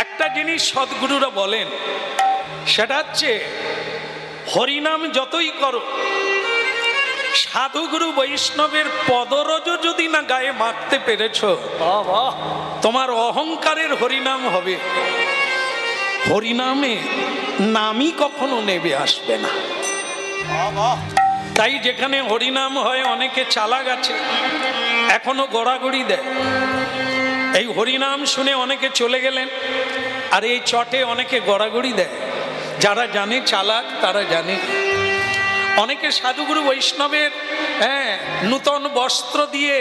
একটা জিনিস সদ্গুরুরা বলেন, সেটা হচ্ছে হরিনাম যতই করো, সাধুগুরু বৈষ্ণবের পদরজ যদি না গায়ে মাখতে পেরেছ, তোমার অহংকারের হরিনাম হবে, হরিনামে নামই কখনো নেবে আসবে না। তাই যেখানে হরিনাম হয় অনেকে চালাক আছে, এখনো গড়াগড়ি দেয়। এই হরিনাম শুনে অনেকে চলে গেলেন, আর এই চটে অনেকে গড়াগড়ি দেয়। যারা জানে চালাক তারা জানে। অনেকে সাধুগুরু বৈষ্ণবের নূতন বস্ত্র দিয়ে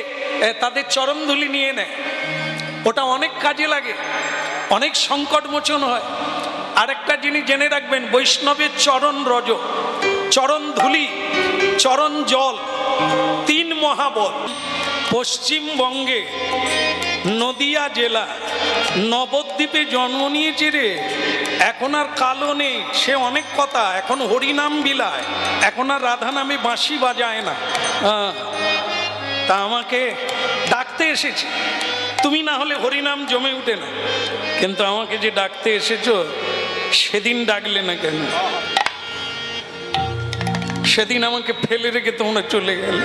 তাদের চরণধুলি নিয়ে নেয়, ওটা অনেক কাজে লাগে, অনেক সংকট মোচন হয়। আরেকটা জিনিস জেনে রাখবেন, বৈষ্ণবের চরণ রজ, চরণ ধুলি, চরণ জল, তিন মহাবল। পশ্চিমবঙ্গে নদিয়া জেলা নবদ্বীপে জন্ম নিয়েছে রে। এখন আর কালো নেই, সে অনেক কথা, এখন হরিনাম বিলায়, এখন আর রাধা নামে বাঁশি বাজায় না। তা আমাকে ডাকতে এসেছে, তুমি না হলে হরিনাম জমে উঠে না। কিন্তু আমাকে যে ডাকতে এসেছো, সেদিন ডাকলে না কেন? সেদিন আমাকে ফেলে রেখে তোমরা চলে গেলে।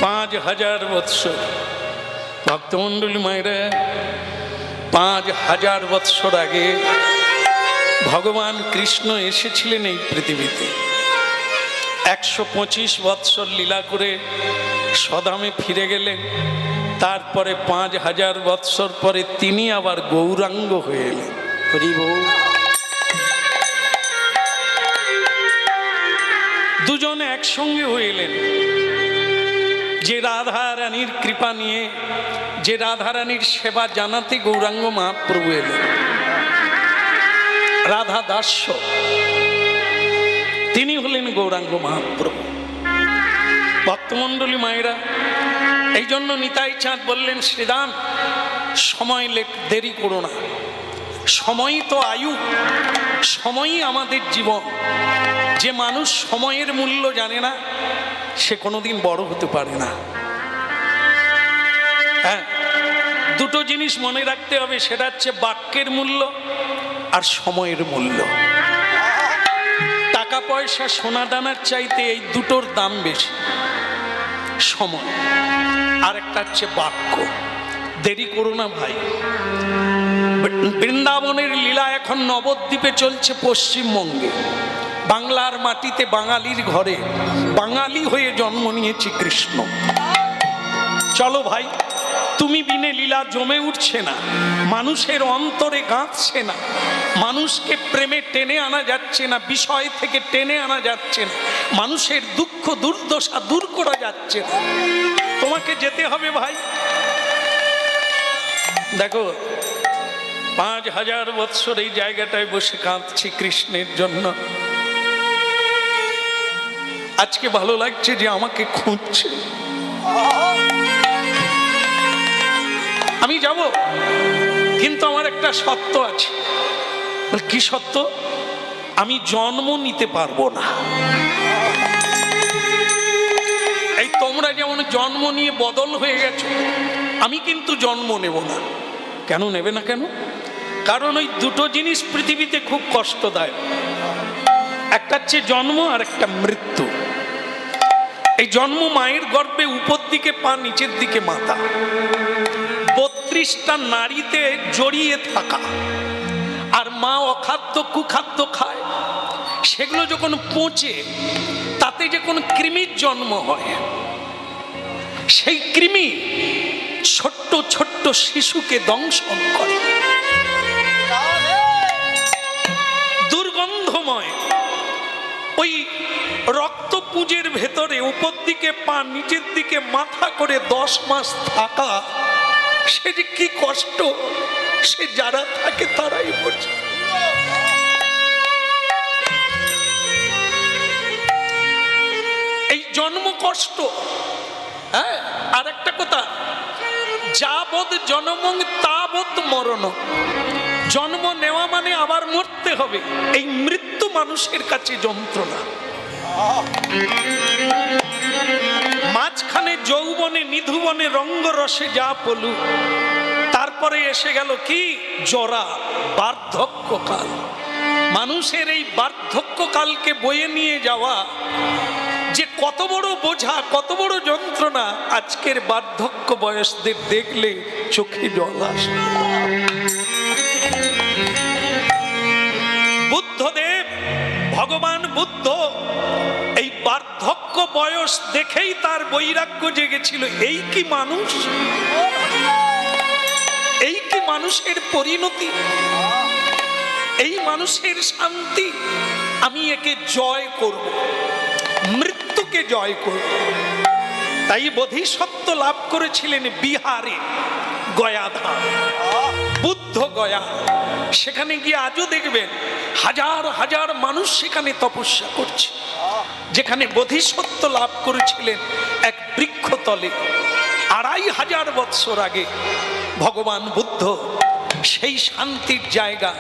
5000 বৎসর ভক্তমণ্ডলী মায়েরা, 5000 বৎসর আগে ভগবান কৃষ্ণ এসেছিলেন এই পৃথিবীতে। 125 বৎসর লীলা করে সদামে ফিরে গেলেন। তারপরে 5000 বৎসর পরে তিনি আবার গৌরাঙ্গ হয়ে এলেন। হরি বল। দুজনে একসঙ্গে হয়ে এলেন। যে রাধা রানীর কৃপা নিয়ে, যে রাধা রানীর সেবা জানাতে গৌরাঙ্গ মহাপ্রভু এলেন, রাধা দাস্য, তিনি হলেন গৌরাঙ্গ মহাপ্রভু। ভক্তমণ্ডলী মায়েরা, এই জন্য নিতাই চাঁদ বললেন, শ্রীরাম সময় দেরি করো না, সময়ই তো আয়ু, সময়ই আমাদের জীবন। যে মানুষ সময়ের মূল্য জানে না, সে কোনোদিন বড় হতে পারে না। হ্যাঁ, দুটো জিনিস মনে রাখতে হবে, সেটা হচ্ছে বাক্যের মূল্য আর সময়ের মূল্য। টাকা পয়সা সোনা দানার চাইতে এই দুটোর দাম বেশি, সময় আর একটা হচ্ছে বাক্য। দেরি করো না ভাই। বৃন্দাবনের লীলা এখন নবদ্বীপে চলছে, পশ্চিমবঙ্গে, বাংলার মাটিতে, বাঙালির ঘরে বাঙালি হয়ে জন্ম নিয়েছে কৃষ্ণ। চলো ভাই, তুমি বিনে লীলা জমে উঠছে না, মানুষের অন্তরে গাঁথছে না, মানুষকে প্রেমে টেনে আনা যাচ্ছে না, বিষয় থেকে টেনে আনা যাচ্ছে না, মানুষের দুঃখ দুর্দশা দূর করা যাচ্ছে না। তোমাকে যেতে হবে ভাই। দেখো, 5000 বৎসর এই জায়গাটায় বসে কাঁদছি কৃষ্ণের জন্য। আজকে ভালো লাগছে যে আমাকে খুঁজছে। আমি যাব, কিন্তু আমার একটা সত্য আছে। কি সত্য? আমি জন্ম নিতে পারবো না। এই তোমরা যেমন জন্ম নিয়ে বদল হয়ে গেছো, আমি কিন্তু জন্ম নেব না। কেন নেবে না কেন? কারণ ওই দুটো জিনিস পৃথিবীতে খুব কষ্টদায়ক। একটা হচ্ছে জন্ম, আর একটা মৃত্যু। এই জন্ম মায়ের গর্ভে উপর দিকে পা, নিচের দিকে মাথা, 32টা নারীতে জড়িয়ে থাকা, আর মা অখাদ্য কুখাদ্য খায়। সেগুলো যখন পচে তাতে যখন কৃমির জন্ম হয়, সেই কৃমি ছোট্ট ছোট্ট শিশুকে দংশন করে। দুর্গন্ধময় ওই রক্তপুঞ্জের ভেতরে উপর দিকে পা, নিচের দিকে মাথা করে 10 মাস থাকা, সে যে কি কষ্ট, সে যারা থাকে তারাই বোঝে। এই জন্ম কষ্ট। হ্যাঁ, আর একটা কথা, যাবৎ জনমং তাবৎ মরণ। জন্ম নেওয়া মানে আবার মরতে হবে। এই মৃত্যু মানুষের কাছে যন্ত্রণা। মাঝখানে যৌবনে নিধুবনে রঙ্গরসে যা পলু, তারপরে এসে গেল কি জরা, বার্ধক্যকাল। মানুষের এই বার্ধক্যকালকে বয়ে নিয়ে যাওয়া যে কত বড় বোঝা, কত বড় যন্ত্রণা, আজকের বার্ধক্য বয়সদের দেখলে চোখে জল আসে। বুদ্ধদেব, ভগবান বুদ্ধ এই বার্ধক্য বয়স দেখেই তার বৈরাগ্য জেগেছিল। এই কি মানুষ, এই কি মানুষের পরিণতি, এই মানুষের শান্তি। আমি একে জয় করব, মৃত্যুকে জয় করব। তাই বোধিসত্ত্ব লাভ করেছিলেন বিহারে, গয়াধাম, বুদ্ধ গয়া। সেখানে গিয়ে আজও দেখবেন হাজার হাজার মানুষ সেখানে তপস্যা করছে। যেখানে বোধিসত্ত্ব লাভ করেছিলেন এক বৃক্ষতলে 2500 বৎসর আগে ভগবান বুদ্ধ, সেই শান্তির জায়গা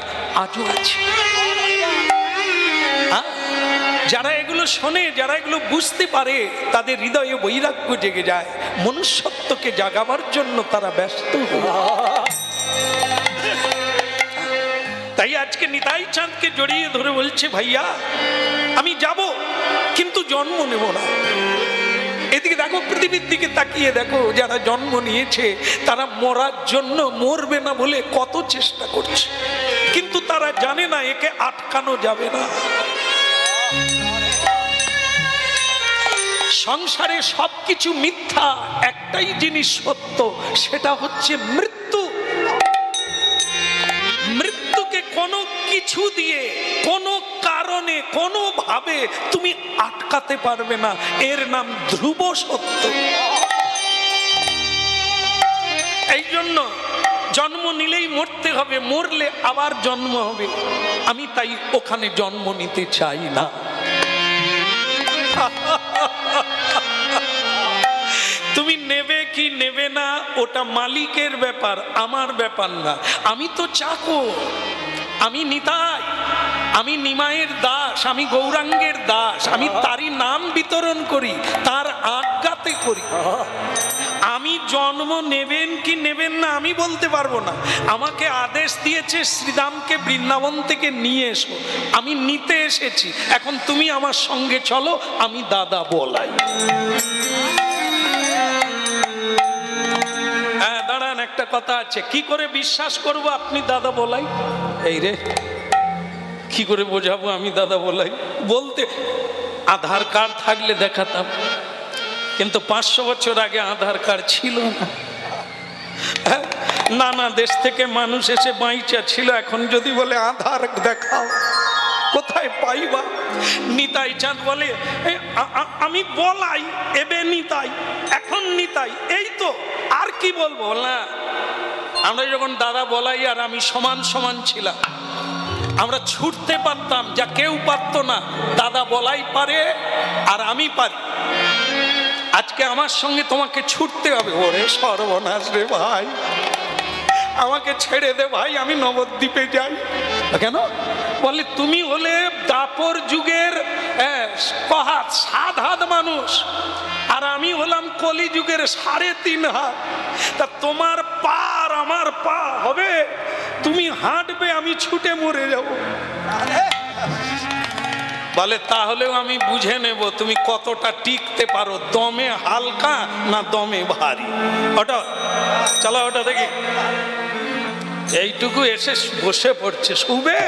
আজও আছে। যারা এগুলো শোনে, যারা এগুলো বুঝতে পারে, তাদের হৃদয়ে বৈরাগ্য জেগে যায়। মনুষ্যত্বকে জাগাবার জন্য তারা ব্যস্ত। তাই আজকে নিতাই চাঁদকে জড়িয়ে ধরে বলছে, ভাইয়া আমি যাব কিন্তু জন্ম নেব না। এদিকে দেখো, পৃথিবীর দিকে তাকিয়ে দেখো, যারা জন্ম নিয়েছে তারা মরার জন্য, মরবে না বলে কত চেষ্টা করছে, কিন্তু তারা জানে না একে আটকানো যাবে না। সংসারে সবকিছু মিথ্যা, একটাই জিনিস সত্য, সেটা হচ্ছে মৃত্যু। মৃত্যুকে কোনো কিছু দিয়ে, কোনো কারণে, কোনো ভাবে তুমি আটকাতে পারবে না। এর নাম ধ্রুব সত্য। এই জন্য জন্ম নিলেই মরতে হবে, মরলে আবার জন্ম হবে। আমি তাই ওখানে জন্ম নিতে চাই না। তুমি নেবে কি নেবে না ওটা মালিকের ব্যাপার, আমার ব্যাপার না। আমি তো চাকর, আমি নিতাই, আমি নিমায়ের দাস, আমি গৌরাঙ্গের দাস। আমি তারই নাম বিতরণ করি, তার আজ্ঞাতে করি। আমি জন্ম নেবেন কি নেবেন না আমি বলতে পারবো না। আমাকে আদেশ দিয়েছে শ্রীরামকে বৃন্দাবন থেকে নিয়ে এসো, আমি নিতে এসেছি। এখন তুমি আমার সঙ্গে চলো, আমি দাদা বলাই। হ্যাঁ দাঁড়ান, একটা কথা আছে। কি করে বিশ্বাস করবো আপনি দাদা বলাই? এই রে, কি করে বোঝাবো আমি দাদা বলাই? বলতে আধার কার্ড থাকলে দেখাতাম, কিন্তু 500 বছর আগে আধার কার্ড ছিল না। নানা দেশ থেকে মানুষ এসে বাইচা ছিল। এখন যদি বলে আধার দেখাও, কোথায় পাইবা? নিতাই চাঁদ বলে আমি বলাই, এবে নিতাই, এখন নিতাই, এই তো, আর কি বলবো না। আমরা যখন দাদা বলাই আর আমি সমান সমান ছিলাম, আমরা ছুটতে পারতাম যা কেউ পারতো না। দাদা বলাই পারে আর আমি পারি। আজকে আমার সঙ্গে তোমাকে ছুটতে হবে। ওরে সর্বনাশ রে ভাই, আমাকে ছেড়ে দে ভাই, আমি নবদ্বীপে যাই। কেন? বলে তুমি হলে দাপর যুগের 7 হাত মানুষ, আর আমি হলাম কলি যুগের 3.5 হাত। তা তোমার পা আর আমার পা হবে, তুমি হাঁটবে, আমি ছুটে মরে যাব। বলে তাহলেও আমি বুঝে নেব তুমি কতটা টিকতে পারো, দমে হালকা না দমে ভারী। ওটা চলো, ওটা দেখি। এইটুকু এসে বসে পড়ছে, শুবে।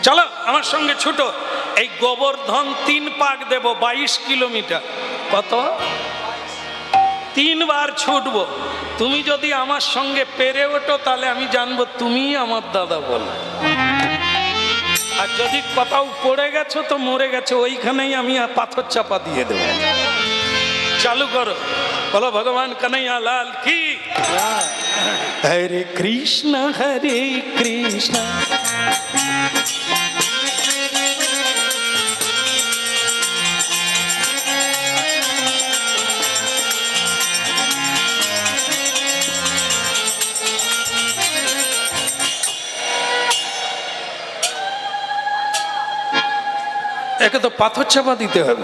চলো আমার সঙ্গে ছুটো। এই গোবর্ধন 3 পাক দেব, 22 কিলোমিটার। কত? 3 বার ছুটবো। তুমি যদি আমার সঙ্গে পেরে ওঠো তাহলে আমি জানবো তুমি আমার দাদা বলো। আর যদি কোথাও পড়ে গেছো তো মরে গেছো, ওইখানেই আমি পাথর চাপা দিয়ে দেবো। চালু করো, বলো ভগবান কানাইয়া লাল কি। হরে কৃষ্ণ হরে কৃষ্ণ একে তো পাথর চাপা দিতে হবে।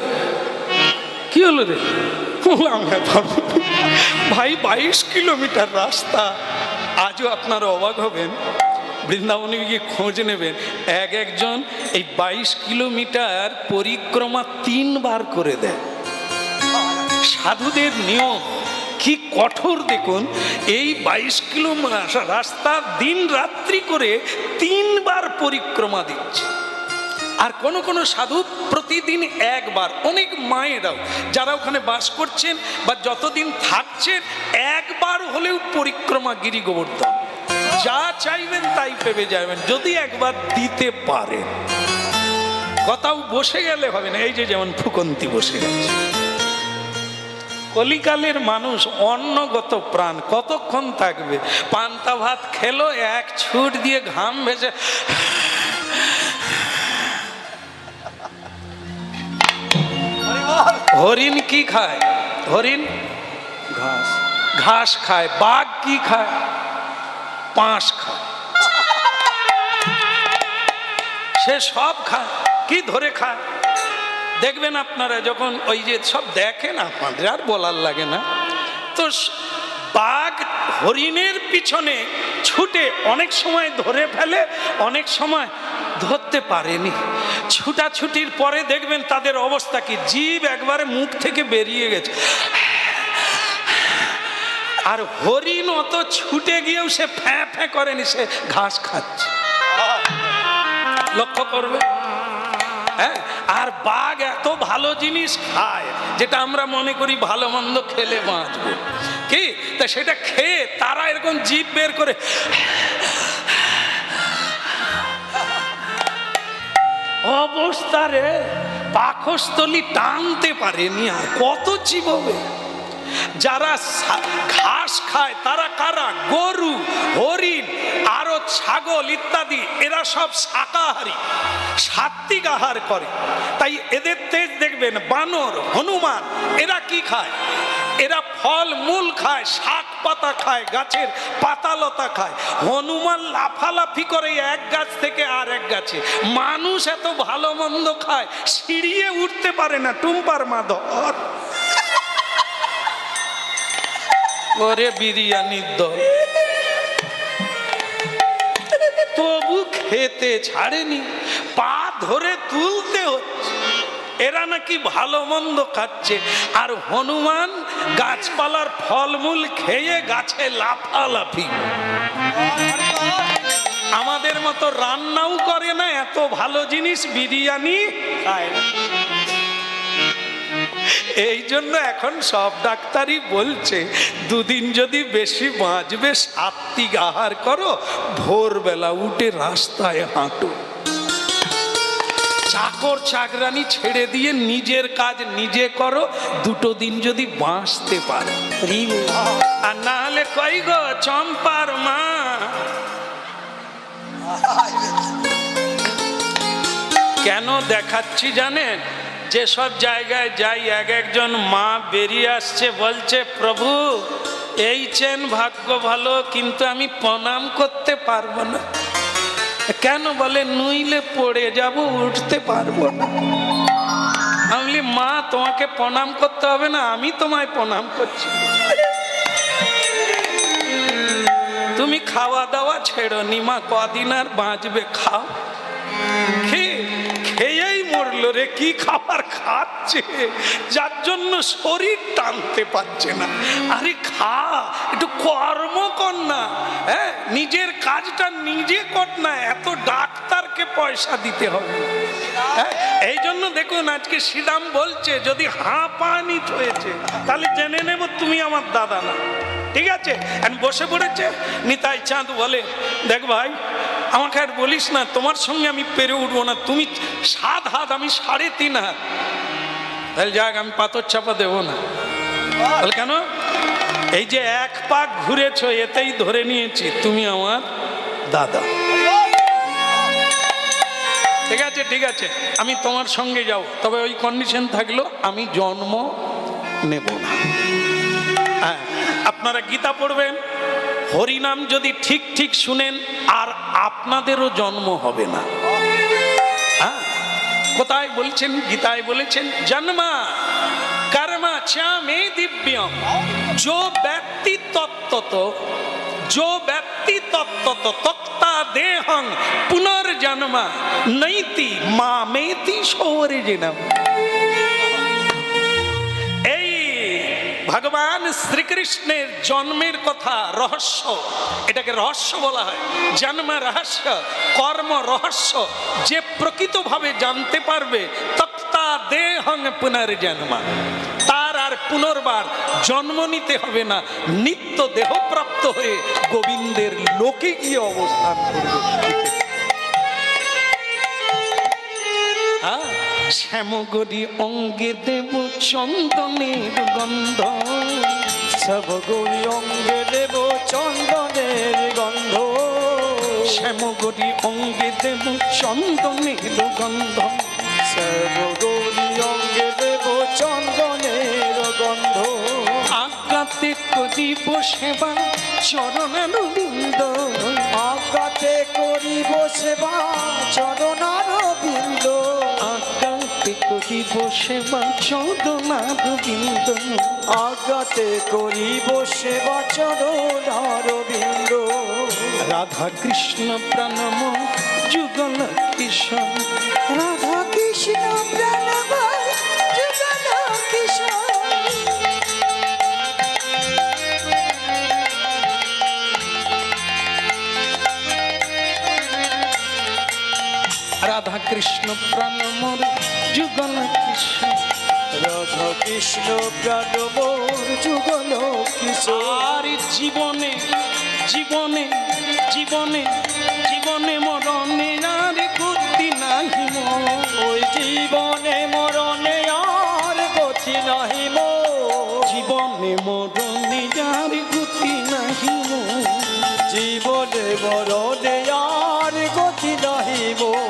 কি হলো রে? আমি আর পারবো না। ভাই 22 কিলোমিটার রাস্তা। আজও আপনারা অবাক হবেন, বৃন্দাবনে গিয়ে খোঁজ নেবেন, একজন এই 22 কিলোমিটার পরিক্রমা 3 বার করে দেয়। সাধুদের নিয়ম কি কঠোর দেখুন, এই 22 কিলোমিটার রাস্তা দিন রাত্রি করে 3 বার পরিক্রমা দিচ্ছে। আর কোন কোন সাধু প্রতিদিন একবার, অনেক মায়েরাও যারা ওখানে বাস করছেন বা যতদিন থাকছেন একবার হলেও পরিক্রমা গিরি গোবর্ধন, যা চাইবেন তাই পেয়ে যাবেন যদি একবার দিতে পারেন। কথাও বসে গেলে হবে না। এই যে যেমন ফুকন্তি বসে গেছে। কলিকালের মানুষ অন্নগত প্রাণ, কতক্ষণ থাকবে? পান্তা ভাত খেলো, এক ছুট দিয়ে ঘাম ভেসে। হরিণ কি খায়? হরিণ ঘাস, ঘাস খায়। বাঘ কি খায়? পাঁশ খায়। সে সব খায়। কি ধরে খায় দেখবেন আপনারা, যখন ওই যে সব দেখেন আপনাদের আর বলার লাগে না। তো বাঘ হরিণের পিছনে ছুটে অনেক সময় ধরে ফেলে, অনেক সময় ধরতে পারেনি। ছুটাছুটির পরে দেখবেন তাদের অবস্থা কি, জিভ একবারে মুখ থেকে বেরিয়ে গেছে। আর হরিণ অত ছুটে গিয়েও সে ফ্যাঁ ফ্যাঁ করেনি, সে ঘাস খাচ্ছে। লক্ষ্য করবে। হ্যাঁ, আর বাঘ এত ভালো জিনিস খায় যেটা আমরা মনে করি ভালো মন্দ খেলে বাঁচবো, কি তা সেটা খেয়ে তারা এরকম জিভ বের করে অবস্থা রে, পাকস্থলী টানতে পারেনি। আর কত চিববে? যারা ঘাস খায় তারা কারা? গরু, হরিণ, আরো ছাগল ইত্যাদি। এরা সব শাকাহারী, সাত্বিক আহার করে। তাই এদের তেজ দেখবেন। বানর, হনুমান, এরা কি খায়? এরা ফল মূল খায়, শাক পাতা খায়, গাছের পাতা লতা খায়। হনুমান লাফালাফি করে এক গাছ থেকে আর এক গাছে। মানুষ এত ভালো মন্দ খায়, সিঁড়িয়ে উঠতে পারে না। টুম্পার মাধর ওরে বিরিয়ানির দল, তবু খেতে ছাড়েনি, পা ধরে তুলতে হচ্ছে। এরা নাকি ভালো মন্দ খাচ্ছে, আর হনুমান গাছপালার ফলমূল খেয়ে গাছে লাফালাফি। আমাদের মতো রান্নাও করে না, এত ভালো জিনিস বিরিয়ানি খায় না। এই জন্য এখন সব ডাক্তারই বলছে 2 দিন যদি বেশি বাঁচবে সাত্বিক আহার করো, ভোরবেলা উঠে রাস্তায় হাঁটো। চাকর চাকরানি ছেড়ে দিয়ে নিজের কাজ নিজে করো, 2 দিন যদি বাঁচতে পারো। আর না হলে কই গো চম্পার মা, কেন দেখাচ্ছি জানেন? যেসব জায়গায় যাই একজন মা বেরিয়ে আসছে, বলছে প্রভু এই চেন ভাগ্য ভালো, কিন্তু আমি প্রণাম করতে পারবো না। কেন? বলে নইলে পড়ে যাব, উঠতে পারবো না। আমি বলি মা তোমাকে প্রণাম করতে হবে না, আমি তোমায় প্রণাম করছি। তুমি খাওয়া দাওয়া ছেড়ো নি মা, কদিন আর বাঁচবে, খাও। খেয়েই মরলো রে, কি খাবার খাচ্ছে যার জন্য শরীর টানতে পারছে না। আরে খা, একটু কর্ম কর না, হ্যাঁ নিজের কাজটা নিজে কর না, এত ডাক্তারকে পয়সা দিতে হবে। হ্যাঁ, এই জন্য দেখুন আজকে শ্রীরাম বলছে যদি হাঁপানিত হয়েছে তাহলে জেনে নেব তুমি আমার দাদা না। ঠিক আছে, বসে পড়েছে। নিতাই চাঁদ বলে দেখ ভাই আমাকে আর বলিস না, তোমার সঙ্গে আমি পেরে উঠবো না। তুমি 7 হাত, আমি 3.5 হাত। তাহলে যাক, আমি পাথর চাপা দেবো না। তাহলে কেন? এই যে 1 পাক ঘুরেছো এতেই ধরে নিয়েছি তুমি আমার দাদা। ঠিক আছে ঠিক আছে, আমি তোমার সঙ্গে যাব, তবে ওই কন্ডিশন থাকলো আমি জন্ম নেব না। হ্যাঁ, আপনারা গীতা পড়বেন, হরিনাম যদি ঠিক ঠিক শুনেন আর আপনাদেরও জন্ম হবে না। হ্যাঁ, কোথায় বলছেন? গীতায় বলেছেন জন্মা কর্ম वाचा में दिव्यम जो व्यक्ति तत्व तक्ता देहं पुनर्जन्म नैति मामेति सौर्जिनम। ভগবান শ্রীকৃষ্ণের জন্মের কথা রহস্য, এটাকে রহস্য বলা হয়। জন্ম রহস্য, কর্ম রহস্য। যে প্রকৃতভাবে জানতে পারবে তক্তা দেহং পুনর্জন্ম, তার আর পুনর্বার জন্ম নিতে হবে না, নিত্য দেহপ্রাপ্ত হয়ে গোবিন্দের লোকে গিয়ে অবস্থান করবে। শ্যামগরি অঙ্গে দেব চন্দনের গন্ধ, শ্যামগরি অঙ্গে দেব চন্দনের গন্ধ, শ্যামগরি অঙ্গে দেব চন্দনের গন্ধ, শ্যামগরি অঙ্গে দেব চন্দনের গন্ধ, আজ্ঞাতে করিব সেবা চরণারবিন্দ, আজ্ঞাতে করিব সেবা চরণারবিন্দ, আজ্ঞাতে করিব সেবা চরণারবিন্দ, আজ্ঞাতে করিব সেবা চরণারবিন্দ। রাধা কৃষ্ণ প্রাণম যুগল কিশোর, রাধা কৃষ্ণ প্রাণম যুগল কিশোর, রাধা কৃষ্ণ প্রাণ মোর যুগল কিশোর, রাধা কৃষ্ণ প্রাণ মোর যুগল কিশোর। আর জীবনে জীবনে জীবনে জীবনে মরণে আর গতি নাহি মোর, ওই জীবনে মরণে আর গতি নাহি মোর, জীবনে মরণে আর গতি নাহি মোর, জীবনে মরণে আর গতি নাহি মোর।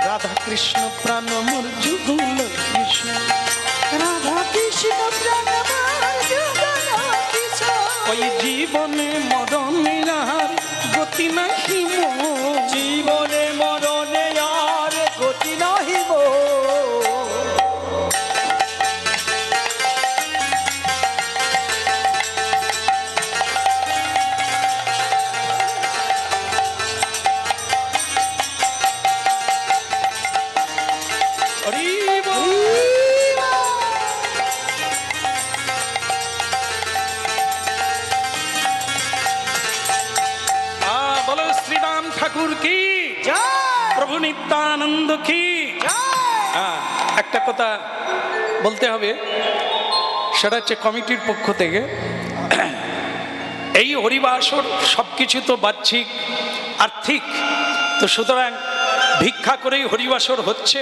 রাধা কৃষ্ণ প্রাণ মোর যুগল কিশোর, রাধা কৃষ্ণ প্রাণ মোর যুগল কিশোর, ওই জীবনে মরণে আর গতি নাহি মোর, জীবনে মরণে আর গতি নাহি মোর। হরি বল। বলো শ্রীরাম ঠাকুর কি, প্রভু নিত্যানন্দ কি। একটা কথা বলতে হবে, সেটা হচ্ছে কমিটির পক্ষ থেকে এই হরিবাসর সবকিছু তো বাহ্যিক আর্থিক, তো সুতরাং ভিক্ষা করেই হরিবাসর হচ্ছে,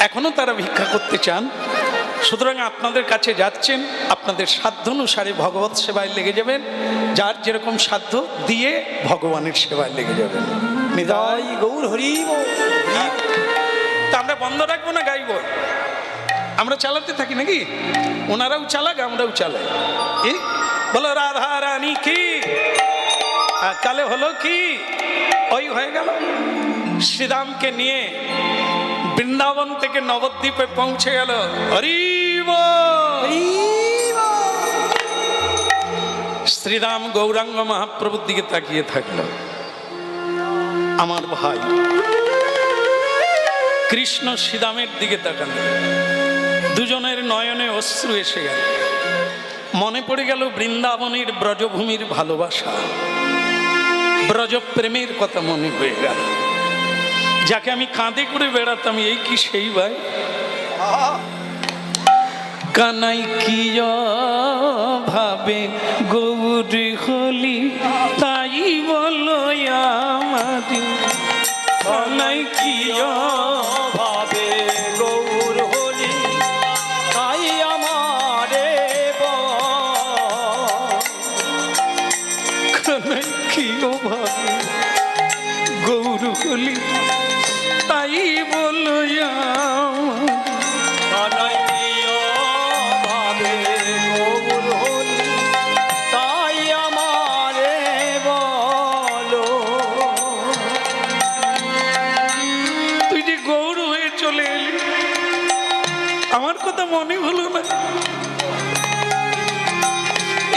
এখনো তারা ভিক্ষা করতে চান। সুতরাং আপনাদের কাছে যাচ্ছেন, আপনাদের সাধ্য অনুসারে ভগবত সেবায় লেগে যাবেন, যার যেরকম সাধ্য দিয়ে ভগবানের সেবায় লেগে যাবেন। নিতাই গৌর হরি বল। তা আমরা বন্ধ রাখবো না, গাইব, আমরা চালাতে থাকি নাকি, ওনারাও চালাক আমরাও চালাই। বলো রাধা রানী কি, তাহলে হলো কি, ওই হয়ে গেল। শ্রীরামকে নিয়ে বৃন্দাবন থেকে নবদ্বীপে পৌঁছে গেল। হরি বল। শ্রীরাম গৌরাঙ্গ মহাপ্রভুর দিকে তাকিয়ে থাকলো। আমার ভাই কৃষ্ণ শ্রীরামের দিকে তাকালো, দুজনের নয়নে অশ্রু এসে গেল। মনে পড়ে গেল বৃন্দাবনের ব্রজভূমির ভালোবাসা, ব্রজ প্রেমের কথা মনে হয়ে গেল। যাকে আমি কাঁধে করে বেড়াতাম, এই কি সেই ভাই? কানাই কি ভাবে গৌরী হলি, তাই বলো আমারি। কানাই কি ভাবে গৌর হলি, তাই আমারে কানাই কি ভাবে গৌর হলি, তাই বলো কানাই প্রিয় ভাবে গৌর হরি তাই আমারে বলো। তুই যে গৌর হয়ে চলে এলি, আমার কথা মনে হলো না?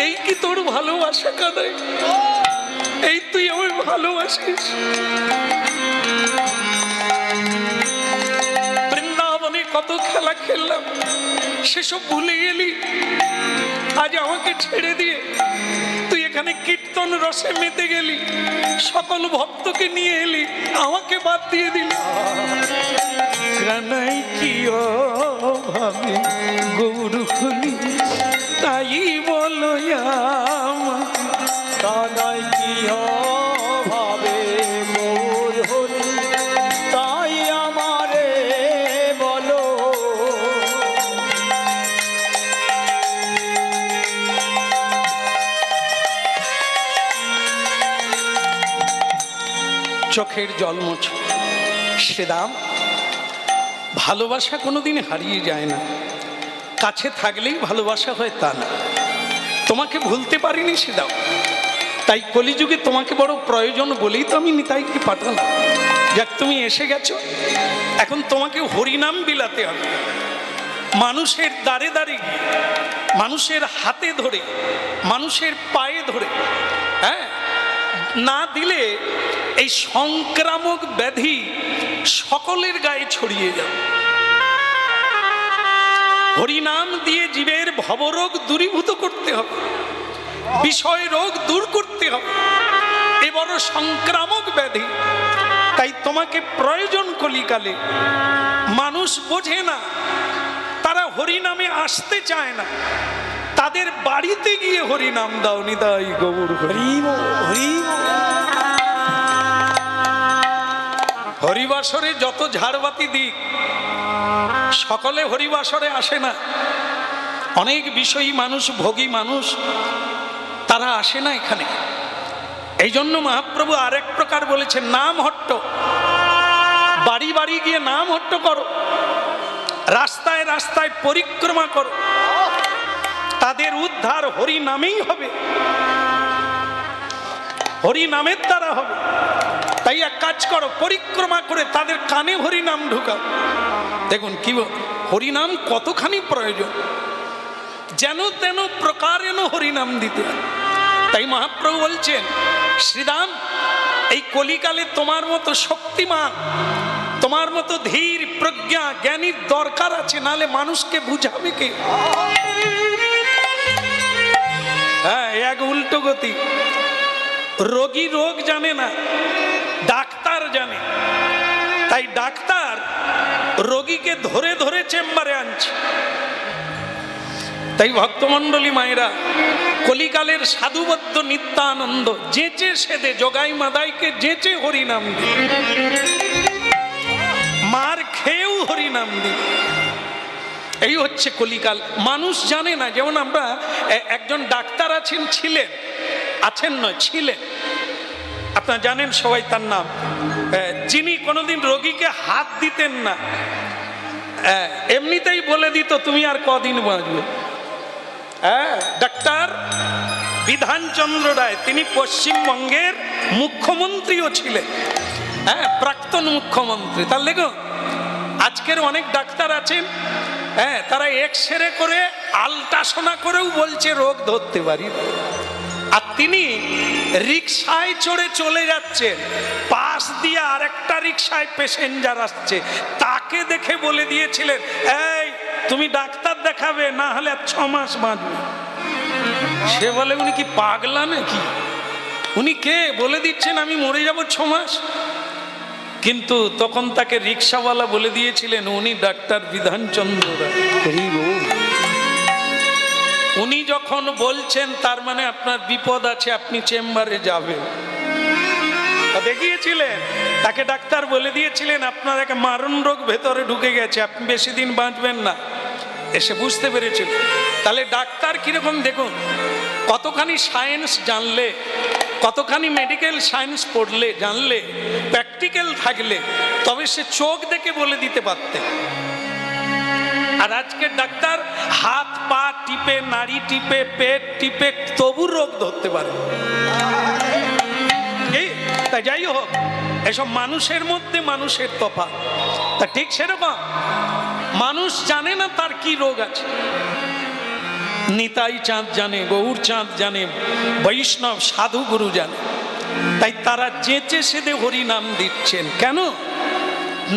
এই কি তোর ভালোবাসা কাদাই? এই তুই আমার ভালোবাসিস? বৃন্দাবনে কত খেলা খেললাম, সেসব ভুলে গেলি? আজ আমাকে ছেড়ে দিয়ে তুই এখানে কীর্তন রসে মেতে গেলি, সকল ভক্তকে নিয়ে এলি, আমাকে বাদ দিয়ে দিলি। কানাই কি ভাবে গৌর হলি তাই বলো কানাই প্রিয় ভাবে গৌর হরি তাই আমারে বলো। চোখের জল মোছো। শ্রীরাম, ভালোবাসা কোনোদিন হারিয়ে যায় না, কাছে থাকলেই ভালোবাসা হয় তা না। তোমাকে ভুলতে পারিনি শ্রীরাম, তাই কলিযুগে তোমাকে বড় প্রয়োজন বলেই তো আমি নিতাইকে পাঠালাম। যাক, তুমি এসে গেছো, এখন তোমাকে হরিনাম বিলাতে হবে। মানুষের দ্বারে দ্বারে গিয়ে, মানুষের হাতে ধরে, মানুষের পায়ে ধরে, হ্যাঁ, না দিলে এই সংক্রামক ব্যাধি সকলের গায়ে ছড়িয়ে যাবে। হরিনাম দিয়ে জীবের ভবরোগ দূরীভূত করতে হবে, বিষয় রোগ দূর করতে হবে। এ বড় সংক্রামক ব্যাধি, তাই তোমাকে প্রয়োজন কলিকালে। মানুষ বোঝে না, তারা হরিনামে আসতে চায় না, তাদের বাড়িতে গিয়ে হরিনাম দাও। নিতাই গৌর হরি। হরিবাসরে যত ঝাড়বাতি দিক, সকলে হরিবাসরে আসে না। অনেক বিষয়ী মানুষ, ভোগী মানুষ, তারা আসে না এখানে। এই জন্য মহাপ্রভু আরেক প্রকার বলেছেন, নাম হট্ট। বাড়ি বাড়ি গিয়ে নাম হট্ট করো, রাস্তায় রাস্তায় পরিক্রমা করো, তাদের উদ্ধার হরি নামেই হবে, হরি নামের দ্বারা হবে। তাই এক কাজ করো, পরিক্রমা করে তাদের কানে হরি নাম ঢুকাও। দেখুন কি হরিনাম কতখানি প্রয়োজন, যেন তেন প্রকারেণ হরিনাম দিতে। তাই মহাপ্রভু বলছেন, শ্রীরাম, এই কলিকালে তোমার মতো শক্তিমান, তোমার মতো ধীর প্রজ্ঞা জ্ঞানীর দরকার আছে, নালে মানুষকে বুঝাবে কে? হ্যাঁ, এক উল্টো গতি। রোগী রোগ জানে না, ডাক্তার জানে। তাই ডাক্তার রোগীকে ধরে ধরে চেম্বারে আনছে। তাই ভক্তমণ্ডলী মায়েরা, কলিকালের সাধুবদ্ধ নিত্যানন্দ যেচে সেদে জগাই মাদাইকে যেচে হরিনাম দিবে, মার খেয়েও হরিনাম দিবে। এই হচ্ছে কলিকাল। মানুষ জানে না। যেমন আমরা একজন ডাক্তার আছেন, আছেন নয় ছিলেন, আপনারা জানেন সবাই তার নাম, যিনি কোনোদিন রোগীকে হাত দিতেন না, এমনিতেই বলে দিত তুমি আর কদিন বাঁচবে। হ্যাঁ, ডাক্তার বিধানচন্দ্র রায়, তিনি পশ্চিমবঙ্গের মুখ্যমন্ত্রীও ছিলেন, হ্যাঁ, প্রাক্তন মুখ্যমন্ত্রী। তার দেখো, আজকের অনেক ডাক্তার আছেন, হ্যাঁ, তারা এক্সরে করে আলট্রাসোনা করেও বলছে রোগ ধরতে পারি। আর তিনি রিক্সায় চড়ে চলে যাচ্ছেন, পাশ দিয়ে আরেকটা রিক্সায় প্যাসেঞ্জার আসছে, তাকে দেখে বলে দিয়েছিলেন, এই তুমি ডাক্তার দেখাবে, না হলে 6 মাস বাঁচবে। সে বলে, উনি কি পাগলা নাকি? উনি কে? বলে দিচ্ছেন আমি মরে যাব 6 মাস। কিন্তু তখন তাকে রিক্সাওয়ালা বলে দিয়েছিলেন, উনি ডাক্তার বিধানচন্দ্র রায়। উনি যখন বলছেন, তার মানে আপনার বিপদ আছে, আপনি চেম্বারে যাবেন। দেখিয়েছিলেন, তাকে ডাক্তার বলে দিয়েছিলেন, আপনার একটা মারণ রোগ ভেতরে ঢুকে গেছে, আপনি বেশি দিন বাঁচবেন না। এসে বুঝতে পেরেছিল। তাহলে ডাক্তার কিরকম দেখুন, কতখানি সায়েন্স জানলে, কতখানি মেডিকেল সায়েন্স পড়লে, জানলে, প্র্যাকটিক্যাল থাকলে তবে সে চোখ দেখে বলে দিতে পারতেন। আর আজকে ডাক্তার হাত পা টিপে, নাড়ি টিপে, পেট টিপে তবু রোগ ধরতে পারে। তাই যাই হোক, এসব মানুষের মধ্যে মানুষের তফাৎ। তা ঠিক সেরকম মানুষ জানে না তার কি রোগ আছে। নিতাই চাঁদ জানে, গৌর চাঁদ জানে, বৈষ্ণব সাধু গুরু জানে। তাই তারা যেচে সেদে হরি নাম দিচ্ছেন। কেন?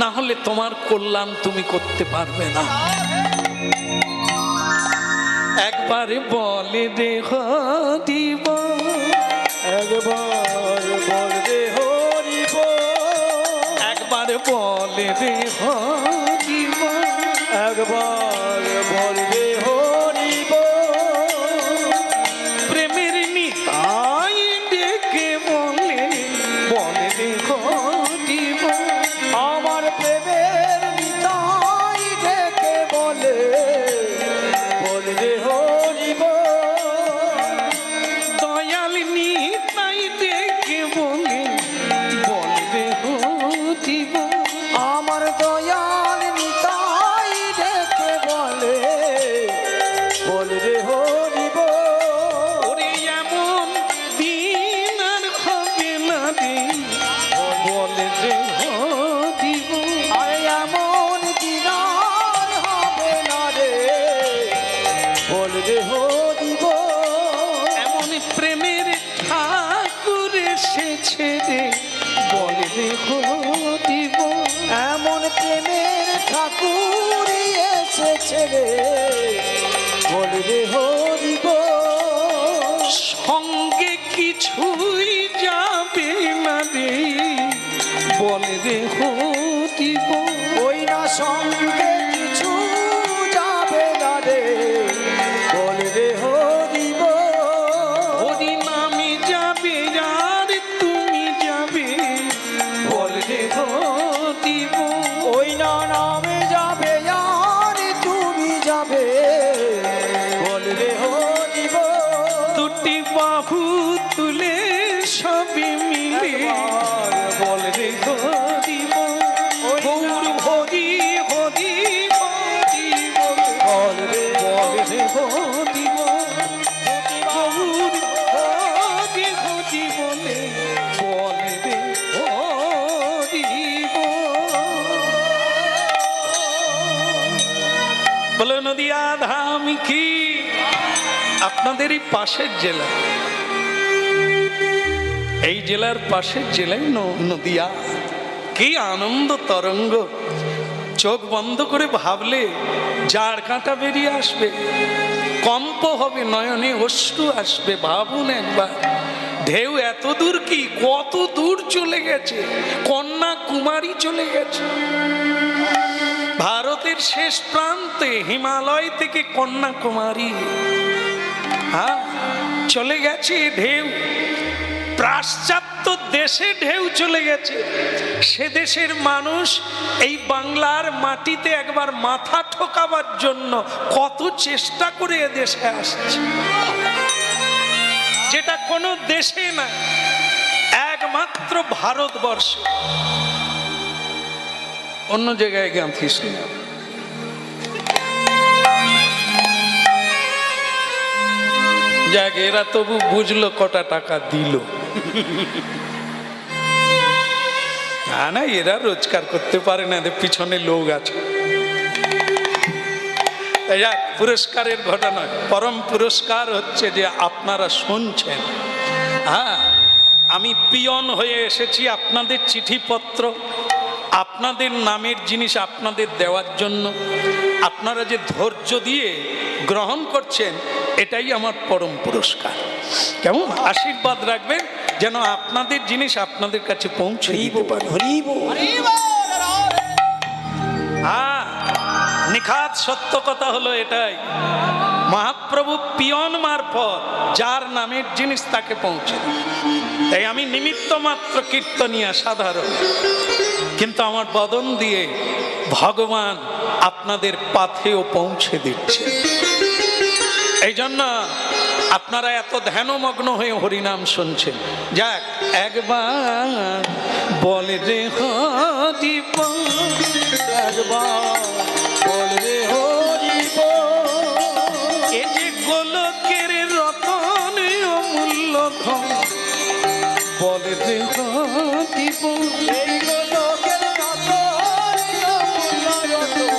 না হলে তোমার কল্যাণ তুমি করতে পারবে না। একবারে বলে রে হরি বল, একবার বলবে হরি বল, একবারে বলে রে হরি বল, একবার বলবে হরি বল, প্রেমের নিতাই ডেকে বলে, বলে রে হরি বল। আমার প্রেমের নিতাই ডেকে বলে, বলবে হরি বল, দয়াল নিতাই ডেকে বলে, বলবে হরি বল। আমার দয়াল নিতাই ডেকে বলে, বলবে হরি বল, ওরে এমন দিন আর হবে না রে, বলে রে হরি বল। আরে এমন দিন আর হবে না রে, বলবে হরি বল, এমন প্রেমের ঠাকুর এসেছে রে, বলে রে হরি বল। এমন প্রেমের ঠাকুর এসেছে রে, বলবে হরি বল, সঙ্গে কিছুই যাবে না রে, বলে রে হরি বল। ওই না সঙ্গে কিছু যাবে না রে, বলবে হরি বল, হরি নামে যাবে আর তুমি যাবে, বলে রে হরি বল। ওই না নামে যাবে আর তুমি যাবে, বলবে হরি বল, দুটি বাহু তুলে সবে মিলে, বলে রে হরি বল। গৌর হরি হরি হরি বল, বলবে বলে রে হরি বল। গৌর হরি হরি বলে, বলে রে হরি বল। বলে নদিয়া ধাম কি আপনাদেরই পাশের জেলা, এই জেলার পাশের জেলায় নদিয়া। কি আনন্দ তরঙ্গ! চোখ বন্ধ করে ভাবলে জাড় কাঁটা বেরিয়ে আসবে, কম্প হবে, নয়নে অশ্রু আসবে। ভাবুন একবার, ঢেউ এত দূর কি, কত দূর চলে গেছে, কন্যাকুমারী চলে গেছে। ভারতের শেষ প্রান্তে হিমালয় থেকে কন্যাকুমারী, হ্যাঁ চলে গেছে ঢেউ। পাশ্চাত্য দেশে ঢেউ চলে গেছে, সে দেশের মানুষ এই বাংলার মাটিতে একবার মাথা ঠোকাবার জন্য কত চেষ্টা করে দেশে আসছে, যেটা কোনো দেশে না, একমাত্র ভারতবর্ষ। অন্য জায়গায় গাঁথিস না। যাক, এরা তবু বুঝলো কটা টাকা দিল। না, এরা রোজগার করতে পারে না, এদের পিছনে লোক আছে। যাক, পুরস্কারের ঘটনা, পরম পুরস্কার হচ্ছে যে আপনারা শুনছেন। হ্যাঁ, আমি পিয়ন হয়ে এসেছি আপনাদের চিঠিপত্র, আপনাদের নামের জিনিস আপনাদের দেওয়ার জন্য। আপনারা যে ধৈর্য দিয়ে গ্রহণ করছেন, এটাই আমার পরম পুরস্কার। কেমন? আশীর্বাদ রাখবেন যেন আপনাদের জিনিস আপনাদের কাছে পৌঁছে দিতে পারে। হ্যাঁ, নিখাত সত্য কথা হলো এটাই, মহাপ্রভু পিয়ন মারফত যার নামের জিনিস তাকে পৌঁছে। তাই আমি নিমিত্ত মাত্র কীর্তনিয়া, সাধারণ, কিন্তু আমার বদন দিয়ে ভগবান আপনাদের পাথেও পৌঁছে দিচ্ছে। এই জন্য আপনারা এত ধ্যানমগ্ন হয়ে হরিনাম শুনছেন, যাক একবার বলে রে হরি বল, একবার বল রে হরি বল। এ যে গোলকের রতন অমূল্য ধন, বলে রে হরি বল। এই গোলকের রতন অমূল্য রতন,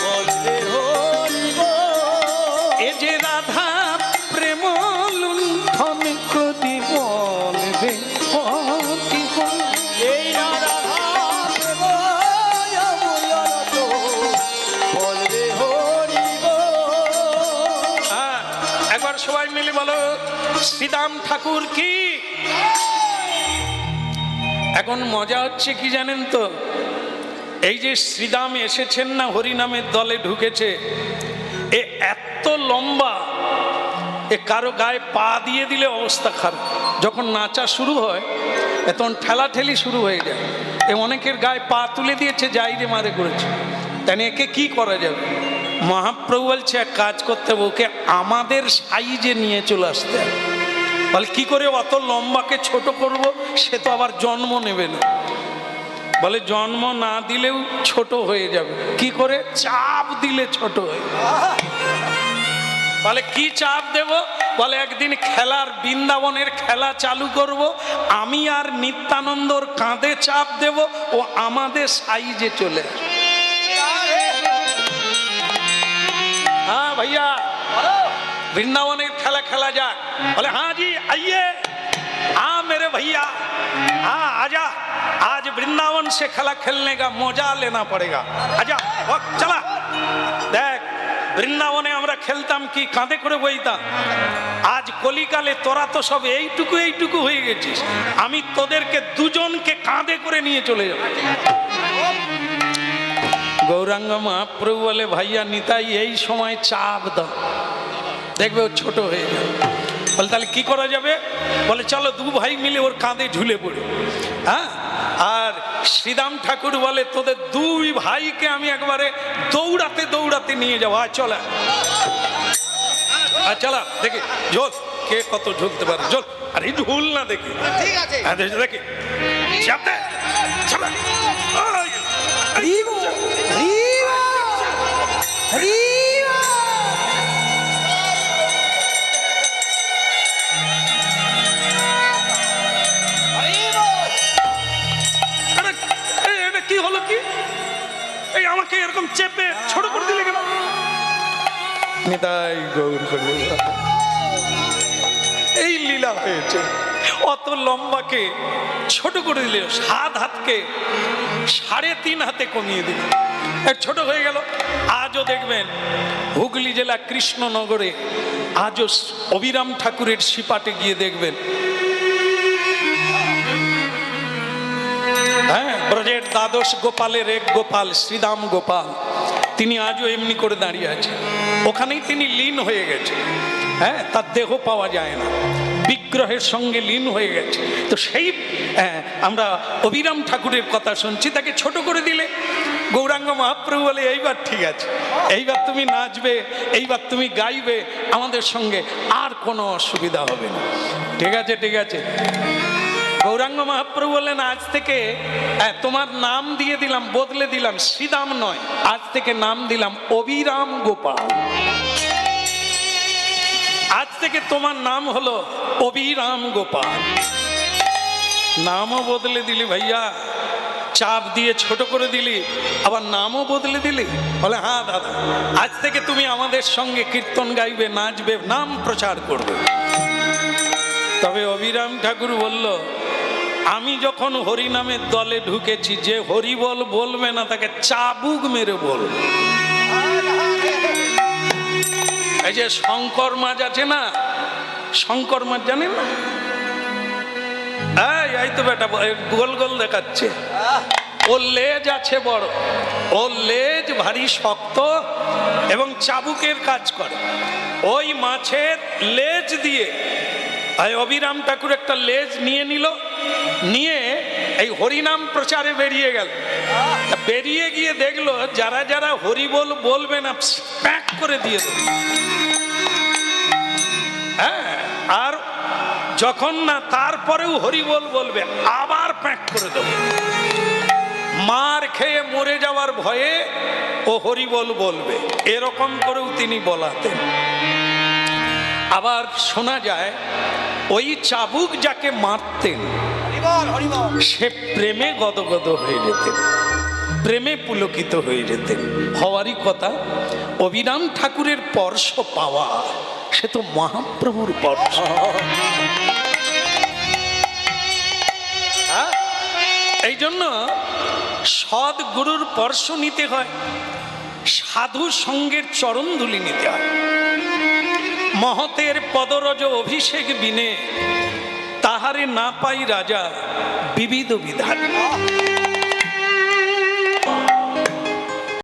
বল রে হরি বল। এ যে রাধা প্রেম লুণ্ঠন করি, বলে রে হরি বল। এই রাধা প্রেম অমূল্য রতন, বল রে হরি বল। একবার সবাই মিলে বলো শ্রীদাম ঠাকুর কি। এখন মজা হচ্ছে কি জানেন তো, এই যে শ্রীদাম এসেছেন না, হরিনামের দলে ঢুকেছে, এ এত লম্বা, এ কারো গায়ে পা দিয়ে দিলে অবস্থা খারাপ। যখন নাচা শুরু হয় তখন ঠেলাঠেলি শুরু হয়ে যায়। এ অনেকের গায়ে পা তুলে দিয়েছে, যাইরে মারে করেছে। তাই একে কি করা যাবে? মহাপ্রভু বলছে এক কাজ করতে হবে, ওকে আমাদের সাইজে নিয়ে চলে আসতে হবে। বলে কি করে অত লম্বাকে ছোট করব? সে তো আবার জন্ম নেবে না। বলে জন্ম না দিলেও ছোট হয়ে যাবে। কি করে? চাপ দিলে ছোট হয়ে যাবে। বলে কি চাপ দেব? বলে একদিন খেলার, বৃন্দাবনের খেলা চালু করব, আমি আর নিত্যানন্দর কাঁধে চাপ দেব, ও আমাদের সাইজে চলে আসবে। हाँ भैया वृंदावनेर खेला खेला जाक। बोले हाँ जी आइए, हाँ मेरे भैया, हाँ आजा, आज वृंदावन से खेला खेलने का मजा लेना पड़ेगा, आजा वक्त चला। देख বৃন্দাবনে আমরা খেলতাম কি, কাঁধে করে বইতাম। আজ কলিকালে তোরা তো সব এইটুকু এইটুকু হয়ে গেছিস, আমি তোদেরকে দুজনকে কাঁধে করে নিয়ে চলে যাব। গৌরাঙ্গ মহাপ্রভু বলে ভাইয়া নিতাই এই সময় চাপ দাও, দেখবে ও ছোট হয়ে যাবে। বলে তাহলে কি করা যাবে? বলে চলো দু ভাই মিলে ওর কাঁধে ঝুলে পড়ি। হ্যাঁ, আর শ্রীদাম ঠাকুর বলে তোদের দুই ভাইকে আমি একবারে দৌড়াতে দৌড়াতে নিয়ে যাবো। আর চলা, আর চলা দেখি ঝোল কে কত ঝুলতে পারে। ঝোল আর এই ঝুল না দেখি, ঠিক আছে দেখি চাপতে চলা। হরিবো হরিবো হরিবো। এটা কি হলো? কি এই আমাকে এরকম চেপে ছোট করে দিলে কেন? নিতাই গৌর হরি, এই লীলা হয়েছে। অত লম্বাকে ছোট করে দিলে, 7 হাতকে 3.5 হাতে কমিয়ে দিল, ছোট হয়ে গেল। আজও দেখবেন হুগলি জেলা কৃষ্ণনগরে আজও অবিরাম ঠাকুরের সিপাটে গিয়ে দেখবেন, হ্যাঁ, ব্রজের দ্বাদশ গোপালের এক গোপাল শ্রীদাম গোপাল, তিনি আজও এমনি করে দাঁড়িয়ে আছে। ওখানেই তিনি লীন হয়ে গেছে। হ্যাঁ, তার দেহ পাওয়া যায় না, বিগ্রহের সঙ্গে লীন হয়ে গেছে। তো সেই আমরা অবিরাম ঠাকুরের কথা শুনছি, তাকে ছোট করে দিলে গৌরাঙ্গ মহাপ্রভু বলে এইবার ঠিক আছে, এইবার তুমি নাচবে, এইবার তুমি গাইবে আমাদের সঙ্গে, আর কোনো অসুবিধা হবে না। ঠিক আছে ঠিক আছে। গৌরাঙ্গ মহাপ্রভু বললেন আজ থেকে তোমার নাম দিয়ে দিলাম, বদলে দিলাম, শ্রীদাম নয়, আজ থেকে নাম দিলাম অবিরাম গোপাল। আজ থেকে তোমার নাম হলো অবিরাম গোপাল। নামও বদলে দিলি ভাইয়া, চাপ দিয়ে ছোট করে দিলি, আবার নামও বদলে দিলি। বলে হ্যাঁ দাদা, আজ থেকে তুমি আমাদের সঙ্গে কীর্তন গাইবে, নাচবে, নাম প্রচার করবে। তবে অবিরাম ঠাকুর বলল আমি যখন হরিনামের দলে ঢুকেছি, যে হরিবল বলবে না তাকে চাবুক মেরে বলবে। এই যে শঙ্কর মাছ আছে না, শঙ্কর মাছ জানেন না? এই তো বেটা গোল গোল দেখাচ্ছে, ওর লেজ আছে বড়, ওর লেজ ভারী শক্ত এবং চাবুকের কাজ করে। ওই মাছের লেজ দিয়ে অবিরাম ঠাকুর একটা লেজ নিয়ে নিল, নিয়ে এই হরিনাম প্রচারে বেরিয়ে গেল। বেরিয়ে গিয়ে দেখলো যারা যারা হরিবল বলবে না প্যাক করে দিয়ে দেবে। হ্যাঁ, আর যখন না তারপরেও হরিবোল বলবে, আবার প্যাক করে দেবো। মার খেয়ে মরে যাওয়ার ভয়ে ও হরিবোল বলবে, এরকম করেও তিনি বলাতেন। আবার শোনা যায় ওই চাবুক যাকে মারতেন হরিবল হরিবল। সে প্রেমে গদগদ হয়ে যেতেন, প্রেমে পুলকিত হয়ে যেতেন। হওয়ারই কথা, অভিরাম ঠাকুরের স্পর্শ পাওয়া সে তো মহাপ্রভুর স্পর্শ। হ্যাঁ? এই জন্য সৎ গুরুর স্পর্শ নিতে হয়, সাধু সঙ্গের চরণ ধুলি নিতে হয়। মহতের পদরজ অভিষেক বিনে তাহারে না পাই রাজা বিবিধ বিধান।